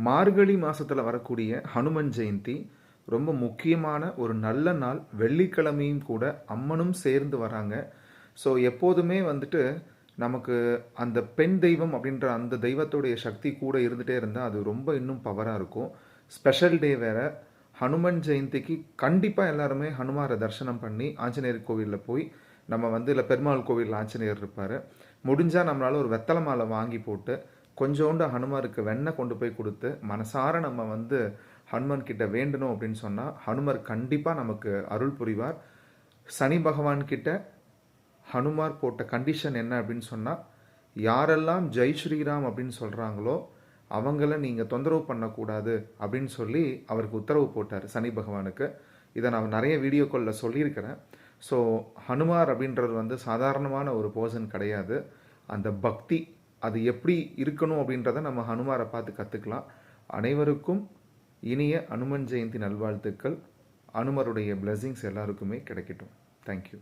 மார்கழி மாதத்தில் வரக்கூடிய ஹனுமன் ஜெயந்தி ரொம்ப முக்கியமான ஒரு நல்ல நாள். வெள்ளிக்கிழமையும் கூட அம்மனும் சேர்ந்து வராங்க. ஸோ எப்போதுமே வந்துட்டு நமக்கு அந்த பெண் தெய்வம் அப்படின்ற அந்த தெய்வத்துடைய சக்தி கூட இருந்துகிட்டே இருந்தால் அது ரொம்ப இன்னும் பவராக இருக்கும். ஸ்பெஷல் டே வேறு. ஹனுமன் ஜெயந்திக்கு கண்டிப்பாக எல்லாருமே ஹனுமாரை தரிசனம் பண்ணி ஆஞ்சநேயர் கோவிலில் போய் நம்ம வந்து இல்லை பெருமாள் கோவிலில் ஆஞ்சநேயர் இருப்பார், முடிஞ்சால் நம்மளால் ஒரு வெத்தலை மாலை வாங்கி போட்டு கொஞ்சோண்டு ஹனுமாருக்கு வெண்ணெய் கொண்டு போய் கொடுத்து மனசார நம்ம வந்து ஹனுமன் கிட்ட வேண்டணும் அப்படின்னு சொன்னால் ஹனுமர் கண்டிப்பாக நமக்கு அருள் புரிவார். சனி பகவான் கிட்ட ஹனுமார் போட்ட கண்டிஷன் என்ன அப்படின்னு சொன்னால், யாரெல்லாம் ஜெய் ஸ்ரீராம் அப்படின்னு சொல்கிறாங்களோ அவங்கள நீங்கள் தொந்தரவு பண்ணக்கூடாது அப்படின்னு சொல்லி அவருக்கு உத்தரவு போட்டார் சனி பகவானுக்கு. இதை நான் நிறைய வீடியோக்களில் சொல்லியிருக்கிறேன். ஸோ ஹனுமார் அப்படின்றது வந்து சாதாரணமான ஒரு பர்சன் கிடையாது. அந்த பக்தி அது எப்படி இருக்கணும் அப்படின்றத நம்ம ஹனுமாரை பார்த்து கற்றுக்கலாம். அனைவருக்கும் இனிய அனுமன் ஜெயந்தி நல்வாழ்த்துக்கள். அனுமருடைய பிளெஸிங்ஸ் எல்லாருக்குமே கிடைக்கட்டும். தேங்க்யூ.